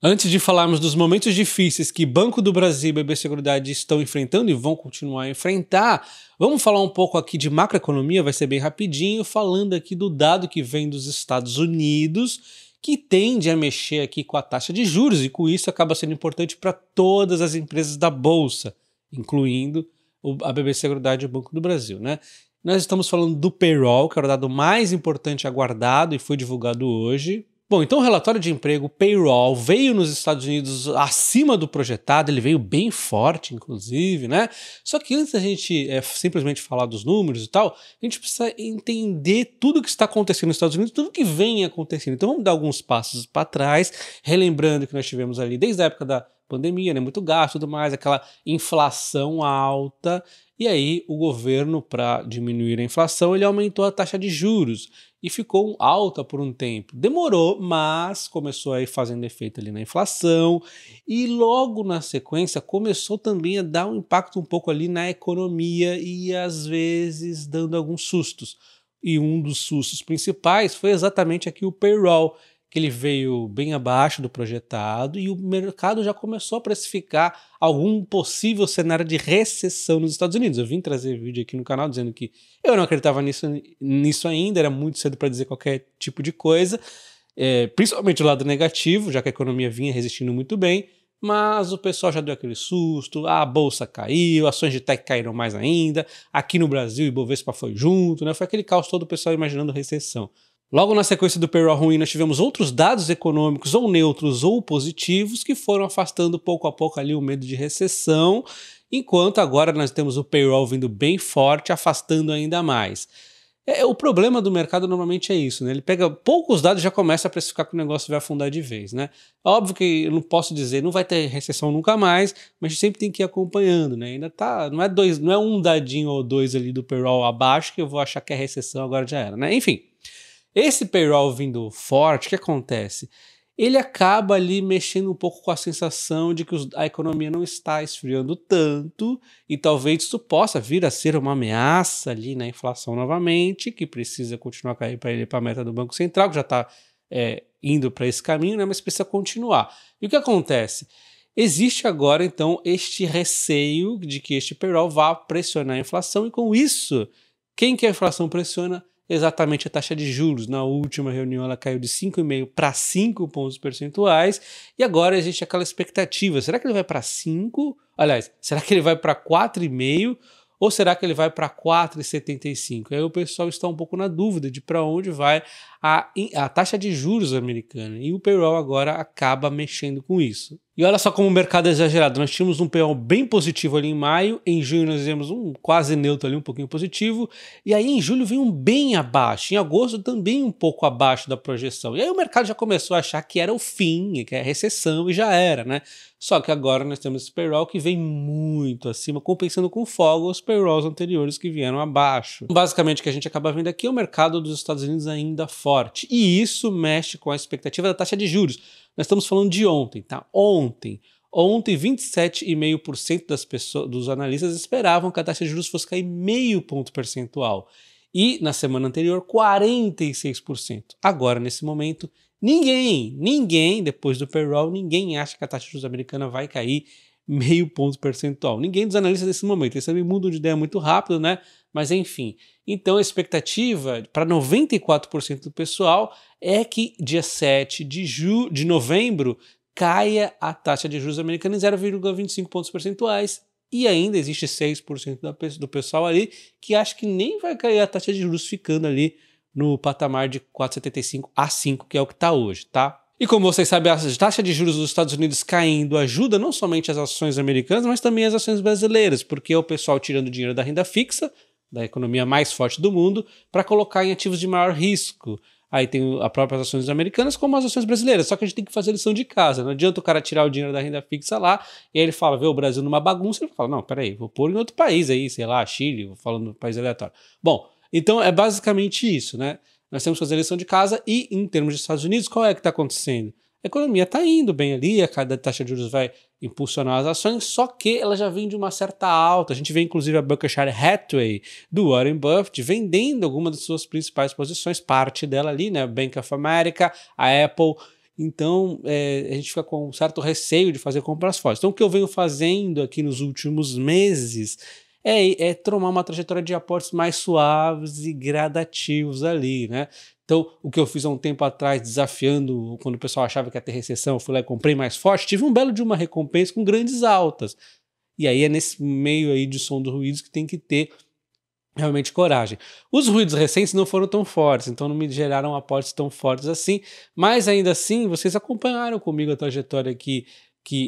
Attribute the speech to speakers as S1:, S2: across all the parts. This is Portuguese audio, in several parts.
S1: Antes de falarmos dos momentos difíceis que Banco do Brasil e BB Seguridade estão enfrentando e vão continuar a enfrentar, vamos falar um pouco aqui de macroeconomia, vai ser bem rapidinho, falando aqui do dado que vem dos Estados Unidos, que tende a mexer aqui com a taxa de juros e com isso acaba sendo importante para todas as empresas da Bolsa, incluindo a BB Seguridade e o Banco do Brasil, né? Nós estamos falando do payroll, que era o dado mais importante aguardado e foi divulgado hoje. Bom, então o relatório de emprego payroll veio nos Estados Unidos acima do projetado, ele veio bem forte, inclusive, né? Só que antes da gente simplesmente falar dos números e tal, a gente precisa entender tudo o que está acontecendo nos Estados Unidos, tudo que vem acontecendo. Então vamos dar alguns passos para trás, relembrando que nós tivemos ali desde a época da pandemia, né? Muito gasto e tudo mais, aquela inflação alta. E aí o governo, para diminuir a inflação, ele aumentou a taxa de juros e ficou alta por um tempo. Demorou, mas começou a ir fazendo efeito ali na inflação e logo na sequência começou também a dar um impacto um pouco ali na economia e às vezes dando alguns sustos. E um dos sustos principais foi exatamente aqui o payroll, que ele veio bem abaixo do projetado e o mercado já começou a precificar algum possível cenário de recessão nos Estados Unidos. Eu vim trazer vídeo aqui no canal dizendo que eu não acreditava nisso ainda, era muito cedo para dizer qualquer tipo de coisa, principalmente o lado negativo, já que a economia vinha resistindo muito bem, mas o pessoal já deu aquele susto, a bolsa caiu, ações de tech caíram mais ainda, aqui no Brasil o Ibovespa foi junto, né? Foi aquele caos todo, o pessoal imaginando recessão. Logo na sequência do payroll ruim, nós tivemos outros dados econômicos ou neutros ou positivos que foram afastando pouco a pouco ali o medo de recessão, enquanto agora nós temos o payroll vindo bem forte, afastando ainda mais. O problema do mercado normalmente é isso, né? Ele pega poucos dados e já começa a precificar que o negócio vai afundar de vez, né? Óbvio que eu não posso dizer, não vai ter recessão nunca mais, mas a gente sempre tem que ir acompanhando, né? Ainda tá, não é um dadinho ou dois ali do payroll abaixo que eu vou achar que é recessão, agora já era, né? Enfim. Esse payroll vindo forte, o que acontece? Ele acaba ali mexendo um pouco com a sensação de que a economia não está esfriando tanto e talvez isso possa vir a ser uma ameaça ali na inflação novamente, que precisa continuar a cair para ele para a meta do Banco Central, que já está indo para esse caminho, né, mas precisa continuar. E o que acontece? Existe agora, então, este receio de que este payroll vá pressionar a inflação e com isso, quem que a inflação pressiona? Exatamente a taxa de juros. Na última reunião ela caiu de 5,5 para 5 pontos percentuais e agora existe aquela expectativa, será que ele vai para 5? Aliás, será que ele vai para 4,5 ou será que ele vai para 4,75? Aí o pessoal está um pouco na dúvida de para onde vai a taxa de juros americana e o payroll agora acaba mexendo com isso. E olha só como o mercado é exagerado, nós tínhamos um payroll bem positivo ali em maio, em junho nós tivemos um quase neutro ali, um pouquinho positivo, e aí em julho veio um bem abaixo, em agosto também um pouco abaixo da projeção, e aí o mercado já começou a achar que era o fim, que era recessão e já era, né? Só que agora nós temos esse payroll que vem muito acima, compensando com folga os payrolls anteriores que vieram abaixo. Basicamente o que a gente acaba vendo aqui é o mercado dos Estados Unidos ainda forte, e isso mexe com a expectativa da taxa de juros. Nós estamos falando de ontem, tá? Ontem 27,5% dos analistas esperavam que a taxa de juros fosse cair meio ponto percentual. E na semana anterior, 46%. Agora, nesse momento, ninguém, depois do payroll, ninguém acha que a taxa de juros americana vai cair meio ponto percentual. Ninguém dos analistas nesse momento. Eles também mudam de ideia muito rápido, né? Mas enfim. Então a expectativa para 94% do pessoal é que dia 7 de novembro caia a taxa de juros americana em 0,25 pontos percentuais. E ainda existe 6% do pessoal ali que acha que nem vai cair a taxa de juros ficando ali no patamar de 4,75 a 5, que é o que está hoje, tá? E como vocês sabem, a taxa de juros dos Estados Unidos caindo ajuda não somente as ações americanas, mas também as ações brasileiras, porque é o pessoal tirando dinheiro da renda fixa, da economia mais forte do mundo, para colocar em ativos de maior risco. Aí tem as próprias ações americanas como as ações brasileiras, só que a gente tem que fazer lição de casa. Não adianta o cara tirar o dinheiro da renda fixa lá, e aí ele fala, vê o Brasil numa bagunça, ele fala, não, peraí, vou pôr em outro país aí, sei lá, Chile, vou falando no país aleatório. Bom, então é basicamente isso, né? Nós temos que fazer a lição de casa e, em termos dos Estados Unidos, qual é que está acontecendo? A economia está indo bem ali, a taxa de juros vai impulsionar as ações, só que ela já vem de uma certa alta. A gente vê inclusive a Berkshire Hathaway do Warren Buffett vendendo algumas das suas principais posições, parte dela ali, né? Bank of America, a Apple Então a gente fica com um certo receio de fazer compras fortes. Então o que eu venho fazendo aqui nos últimos meses é tomar uma trajetória de aportes mais suaves e gradativos ali, né? Então, o que eu fiz há um tempo atrás, desafiando, quando o pessoal achava que ia ter recessão, eu fui lá e comprei mais forte, tive um belo de uma recompensa com grandes altas. E aí é nesse meio aí de som dos ruídos que tem que ter realmente coragem. Os ruídos recentes não foram tão fortes, então não me geraram aportes tão fortes assim, mas ainda assim, vocês acompanharam comigo a trajetória aqui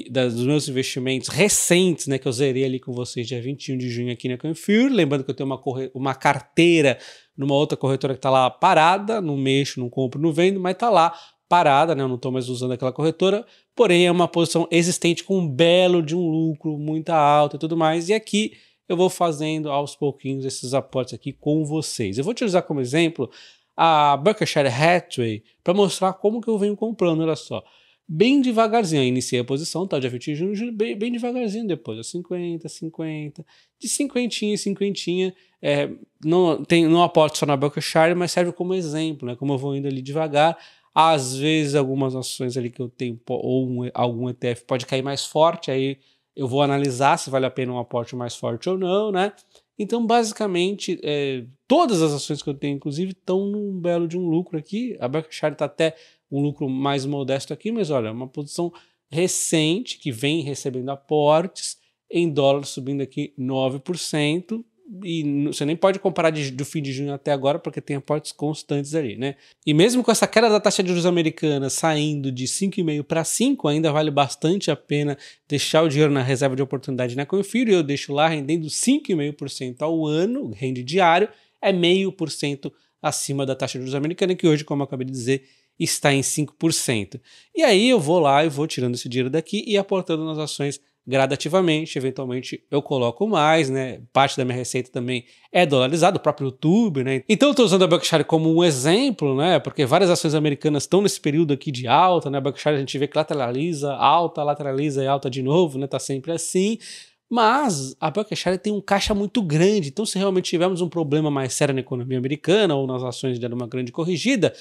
S1: dos meus investimentos recentes, né, que eu zerei ali com vocês dia 21 de junho aqui na Confure, lembrando que eu tenho uma carteira numa outra corretora que está lá parada, não mexo, não compro, não vendo, mas está lá parada, né, eu não estou mais usando aquela corretora, porém é uma posição existente com um belo de um lucro muito alto e tudo mais, e aqui eu vou fazendo aos pouquinhos esses aportes aqui com vocês. Eu vou utilizar como exemplo a Berkshire Hathaway para mostrar como que eu venho comprando, olha só. Bem devagarzinho, eu iniciei a posição, tá, dia 20 de junho, bem devagarzinho depois, 50, 50, de cinquentinha em cinquentinha, não aporto só na Berkshire, mas serve como exemplo, né, como eu vou indo ali devagar, às vezes algumas ações ali que eu tenho, ou algum ETF pode cair mais forte, aí eu vou analisar se vale a pena um aporte mais forte ou não, né, então basicamente todas as ações que eu tenho, inclusive, estão num belo de um lucro aqui, a Berkshire está até um lucro mais modesto aqui, mas olha, uma posição recente que vem recebendo aportes em dólar subindo aqui 9%, e você nem pode comparar do fim de junho até agora porque tem aportes constantes ali, né? E mesmo com essa queda da taxa de juros americana saindo de 5,5 para 5, ainda vale bastante a pena deixar o dinheiro na reserva de oportunidade na Confiro, e eu deixo lá rendendo 5,5% ao ano, rende diário, é 0,5% acima da taxa de juros americana, que hoje, como eu acabei de dizer, está em 5%. E aí eu vou lá e vou tirando esse dinheiro daqui e aportando nas ações gradativamente, eventualmente eu coloco mais, né? Parte da minha receita também é dolarizada, o próprio YouTube, né? Então eu estou usando a Berkshire como um exemplo, né? Porque várias ações americanas estão nesse período aqui de alta, né? A Berkshire a gente vê que lateraliza e alta de novo, né? Tá sempre assim. Mas a Berkshire tem um caixa muito grande, então se realmente tivermos um problema mais sério na economia americana ou nas ações dando uma grande corrigida,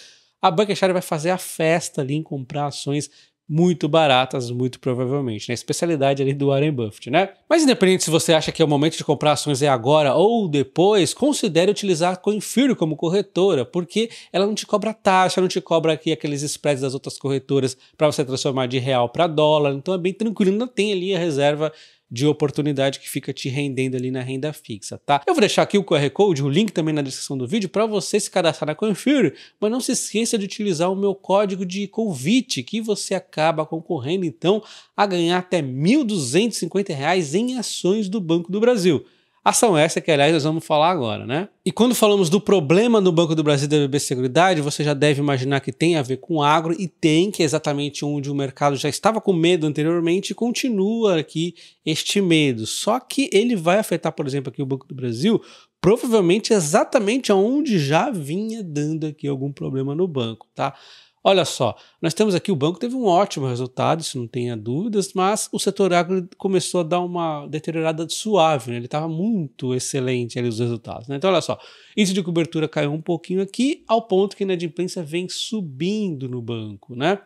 S1: a Berkshire vai fazer a festa ali em comprar ações muito baratas, muito provavelmente, né? A especialidade ali do Warren Buffett, né? Mas independente se você acha que é o momento de comprar ações agora ou depois, considere utilizar a Confure como corretora, porque ela não te cobra taxa, não te cobra aqui aqueles spreads das outras corretoras para você transformar de real para dólar, então é bem tranquilo, ainda tem ali a reserva de oportunidade que fica te rendendo ali na renda fixa, tá? Eu vou deixar aqui o QR Code, o link também na descrição do vídeo para você se cadastrar na Confure, mas não se esqueça de utilizar o meu código de convite, que você acaba concorrendo então a ganhar até R$ 1.250 em ações do Banco do Brasil. Ação essa que, aliás, nós vamos falar agora, né? E quando falamos do problema no Banco do Brasil da BB Seguridade, você já deve imaginar que tem a ver com agro, e tem, que é exatamente onde o mercado já estava com medo anteriormente e continua aqui este medo. Só que ele vai afetar, por exemplo, aqui o Banco do Brasil, provavelmente exatamente aonde já vinha dando aqui algum problema no banco, tá? Olha só, nós temos aqui, o banco teve um ótimo resultado, isso não tenha dúvidas, mas o setor agro começou a dar uma deteriorada suave, né? Ele estava muito excelente ali os resultados, né? Então olha só, índice de cobertura caiu um pouquinho aqui, ao ponto que a inadimplência vem subindo no banco, né?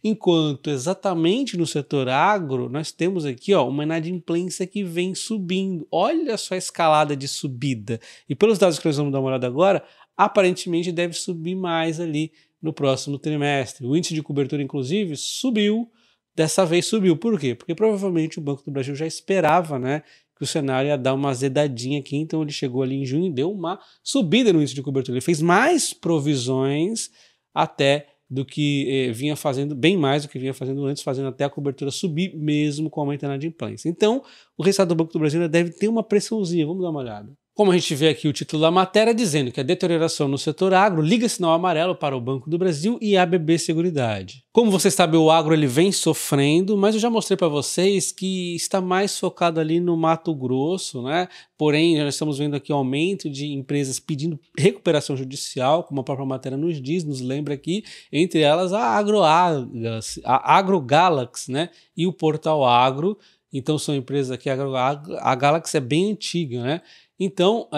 S1: Enquanto exatamente no setor agro, nós temos aqui uma inadimplência que vem subindo. Olha só a escalada de subida. E pelos dados que nós vamos dar uma olhada agora, aparentemente deve subir mais ali no próximo trimestre. O índice de cobertura, inclusive, subiu, dessa vez subiu. Por quê? Porque provavelmente o Banco do Brasil já esperava, né, que o cenário ia dar uma azedadinha aqui, então ele chegou ali em junho e deu uma subida no índice de cobertura. Ele fez mais provisões até do que vinha fazendo, bem mais do que vinha fazendo antes, fazendo até a cobertura subir, mesmo com o aumento da inadimplência. Então, o resultado do Banco do Brasil deve ter uma pressãozinha, vamos dar uma olhada. Como a gente vê aqui o título da matéria dizendo que a deterioração no setor agro liga sinal amarelo para o Banco do Brasil e a BB Seguridade. Como você sabe, o agro ele vem sofrendo, mas eu já mostrei para vocês que está mais focado ali no Mato Grosso, né? Porém, nós estamos vendo aqui aumento de empresas pedindo recuperação judicial, como a própria matéria nos diz, nos lembra aqui, entre elas a AgroGalaxy, né? E o Portal Agro. Então são empresas aqui, a Galaxy é bem antiga, né? Então,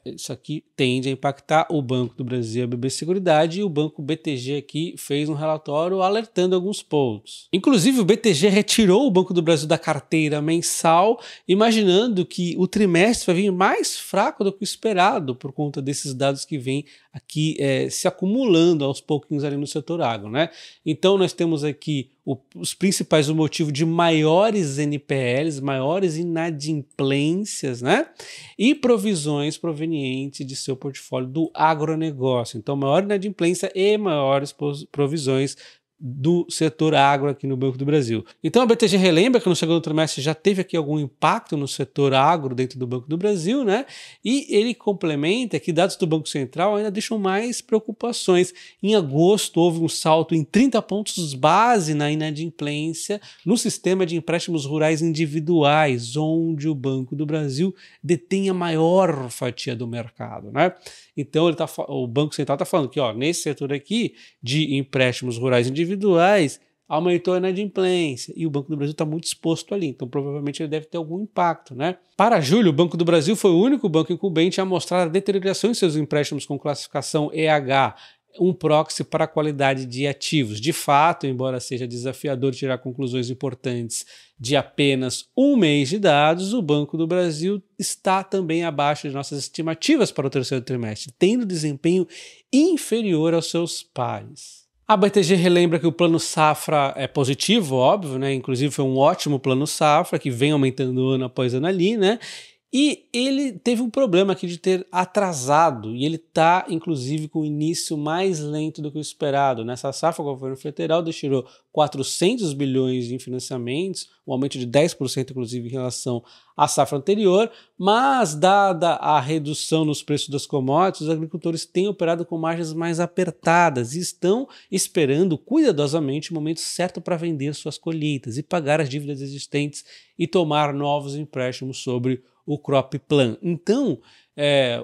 S1: isso aqui tende a impactar o Banco do Brasil e a BB Seguridade, e o Banco BTG aqui fez um relatório alertando alguns pontos. Inclusive, o BTG retirou o Banco do Brasil da carteira mensal, imaginando que o trimestre vai vir mais fraco do que o esperado, por conta desses dados que vêm aqui se acumulando aos pouquinhos ali no setor agro, né? Então, nós temos aqui os principais motivos de maiores NPLs, maiores inadimplências, né? E provisões provenientes de seu portfólio do agronegócio. Então, maior inadimplência e maiores provisões do setor agro aqui no Banco do Brasil. Então a BTG relembra que no segundo trimestre já teve aqui algum impacto no setor agro dentro do Banco do Brasil, né? E ele complementa que dados do Banco Central ainda deixam mais preocupações. Em agosto houve um salto em 30 pontos base na inadimplência no sistema de empréstimos rurais individuais, onde o Banco do Brasil detém a maior fatia do mercado, né? Então o Banco Central está falando que nesse setor aqui de empréstimos rurais individuais aumentou a inadimplência e o Banco do Brasil está muito exposto ali, então provavelmente ele deve ter algum impacto, né? Para julho, o Banco do Brasil foi o único banco incumbente a mostrar a deterioração em seus empréstimos com classificação EH, um proxy para a qualidade de ativos. De fato, embora seja desafiador tirar conclusões importantes de apenas um mês de dados, o Banco do Brasil está também abaixo de nossas estimativas para o terceiro trimestre, tendo desempenho inferior aos seus pares. A BTG relembra que o plano safra é positivo, óbvio, né? Inclusive foi um ótimo plano safra que vem aumentando ano após ano ali, né? E ele teve um problema aqui de ter atrasado, e ele está, inclusive, com o início mais lento do que o esperado. Nessa safra, o governo federal destinou 400 bilhões em financiamentos, um aumento de 10%, inclusive, em relação à safra anterior, mas, dada a redução nos preços das commodities, os agricultores têm operado com margens mais apertadas e estão esperando cuidadosamente o momento certo para vender suas colheitas e pagar as dívidas existentes e tomar novos empréstimos sobre o crop plan. Então,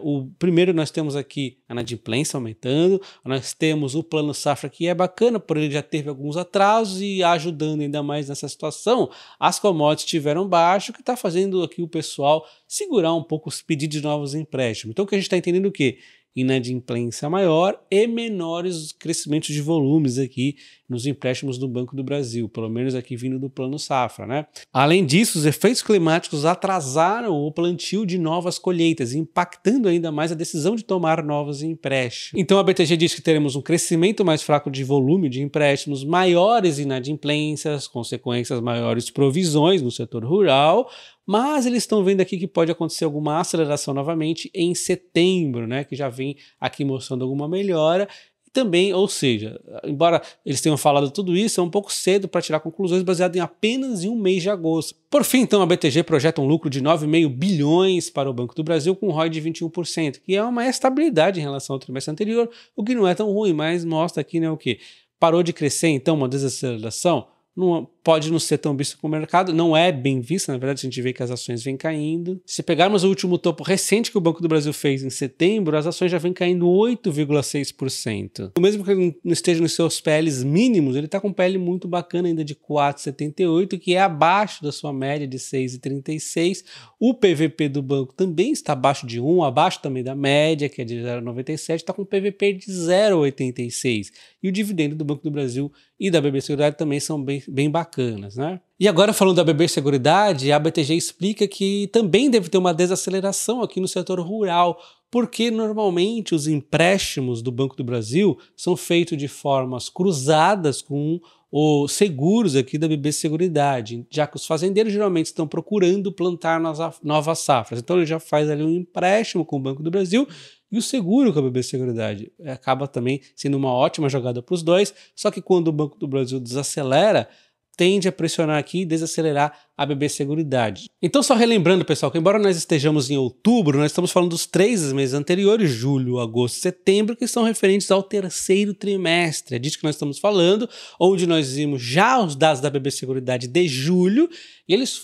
S1: o primeiro nós temos aqui a inadimplência aumentando, nós temos o plano safra que é bacana, porém ele já teve alguns atrasos e ajudando ainda mais nessa situação, as commodities estiveram baixo, o que está fazendo aqui o pessoal segurar um pouco os pedidos de novos empréstimos. Então o que a gente está entendendo é o quê? Inadimplência maior e menores crescimentos de volumes aqui nos empréstimos do Banco do Brasil, pelo menos aqui vindo do Plano Safra, né? Além disso, os efeitos climáticos atrasaram o plantio de novas colheitas, impactando ainda mais a decisão de tomar novos empréstimos. Então a BTG diz que teremos um crescimento mais fraco de volume de empréstimos, maiores inadimplências, consequências maiores provisões no setor rural, mas eles estão vendo aqui que pode acontecer alguma aceleração novamente em setembro, né, que já vem aqui mostrando alguma melhora. Também, ou seja, embora eles tenham falado tudo isso, é um pouco cedo para tirar conclusões baseadas em apenas um mês de agosto. Por fim, então, a BTG projeta um lucro de 9,5 bilhões para o Banco do Brasil com um ROI de 21%, que é uma estabilidade em relação ao trimestre anterior, o que não é tão ruim, mas mostra aqui, né, o que? Parou de crescer, então, uma desaceleração? Não, pode não ser tão visto com o mercado, não é bem visto, na verdade a gente vê que as ações vêm caindo. Se pegarmos o último topo recente que o Banco do Brasil fez em setembro, as ações já vêm caindo 8,6%. Mesmo que ele não esteja nos seus PLs mínimos, ele está com um PL muito bacana ainda de 4,78, que é abaixo da sua média de 6,36. O PVP do banco também está abaixo de 1, abaixo também da média, que é de 0,97, está com PVP de 0,86. E o dividendo do Banco do Brasil e da BB Seguridade também são bem bacanas, né? E agora, falando da BB Seguridade, a BTG explica que também deve ter uma desaceleração aqui no setor rural, porque normalmente os empréstimos do Banco do Brasil são feitos de formas cruzadas com os seguros aqui da BB Seguridade, já que os fazendeiros geralmente estão procurando plantar novas safras. Então ele já faz ali um empréstimo com o Banco do Brasil e o seguro com a BB Seguridade. Acaba também sendo uma ótima jogada para os dois, só que quando o Banco do Brasil desacelera, tende a pressionar aqui e desacelerar a BB Seguridade. Então, só relembrando, pessoal, que embora nós estejamos em outubro, nós estamos falando dos 3 meses anteriores, julho, agosto e setembro, que são referentes ao terceiro trimestre. É disso que nós estamos falando, onde nós vimos já os dados da BB Seguridade de julho, e eles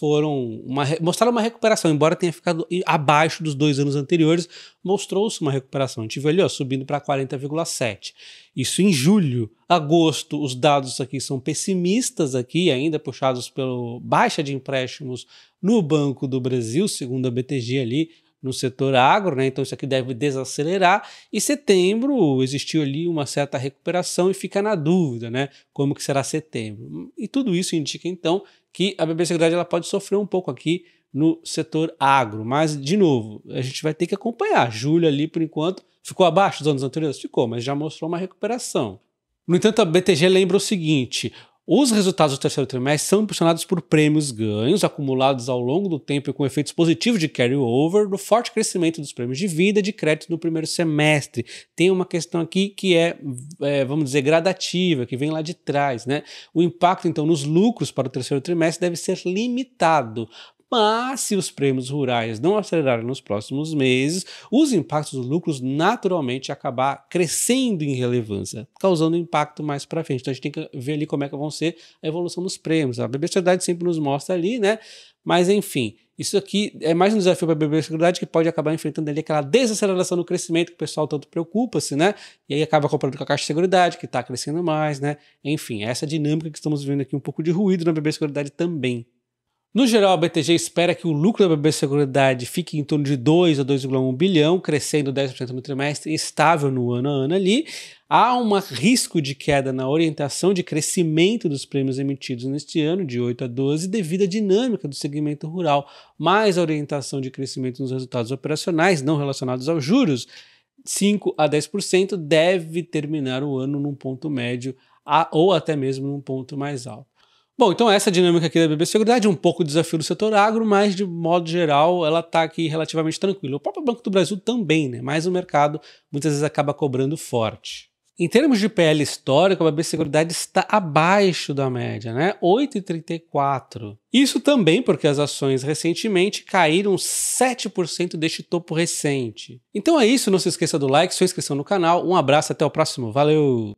S1: mostraram uma recuperação, embora tenha ficado abaixo dos 2 anos anteriores, mostrou-se uma recuperação. A gente viu ali, subindo para 40,7. Isso em julho. Agosto, os dados aqui são pessimistas aqui, ainda puxados pela baixa de empréstimos no Banco do Brasil, segundo a BTG ali, no setor agro, né? Então isso aqui deve desacelerar. E setembro existiu ali uma certa recuperação e fica na dúvida, né? Como que será setembro? E tudo isso indica então que a BB Seguridade ela pode sofrer um pouco aqui no setor agro, mas de novo a gente vai ter que acompanhar. Julho ali por enquanto ficou abaixo dos anos anteriores? Ficou, mas já mostrou uma recuperação. No entanto, a BTG lembra o seguinte: os resultados do terceiro trimestre são impulsionados por prêmios ganhos acumulados ao longo do tempo e com efeitos positivos de carry-over do forte crescimento dos prêmios de vida e de crédito no primeiro semestre. Tem uma questão aqui que vamos dizer, gradativa, que vem lá de trás, né? O impacto, então, nos lucros para o terceiro trimestre deve ser limitado. Mas, se os prêmios rurais não acelerarem nos próximos meses, os impactos dos lucros naturalmente acabar crescendo em relevância, causando impacto mais para frente. Então a gente tem que ver ali como é que vão ser a evolução dos prêmios. A BB Seguridade sempre nos mostra ali, né? Mas enfim, isso aqui é mais um desafio para a BB Seguridade, que pode acabar enfrentando ali aquela desaceleração no crescimento que o pessoal tanto preocupa-se, né? E aí acaba comprando com a Caixa de Seguridade, que está crescendo mais, né? Enfim, essa dinâmica que estamos vendo aqui, um pouco de ruído na BB Seguridade também. No geral, a BTG espera que o lucro da BB Seguridade fique em torno de 2 a 2,1 bilhão, crescendo 10% no trimestre, estável no ano a ano ali. Há um risco de queda na orientação de crescimento dos prêmios emitidos neste ano, de 8 a 12, devido à dinâmica do segmento rural, mais a orientação de crescimento nos resultados operacionais não relacionados aos juros, 5 a 10%, deve terminar o ano num ponto médio ou até mesmo num ponto mais alto. Bom, então essa dinâmica aqui da BB Seguridade é um pouco desafio do setor agro, mas de modo geral ela está aqui relativamente tranquila. O próprio Banco do Brasil também, né? Mas o mercado muitas vezes acaba cobrando forte. Em termos de PL histórico, a BB Seguridade está abaixo da média, né? 8,34. Isso também porque as ações recentemente caíram 7% deste topo recente. Então é isso, não se esqueça do like, sua inscrição no canal. Um abraço, até o próximo. Valeu!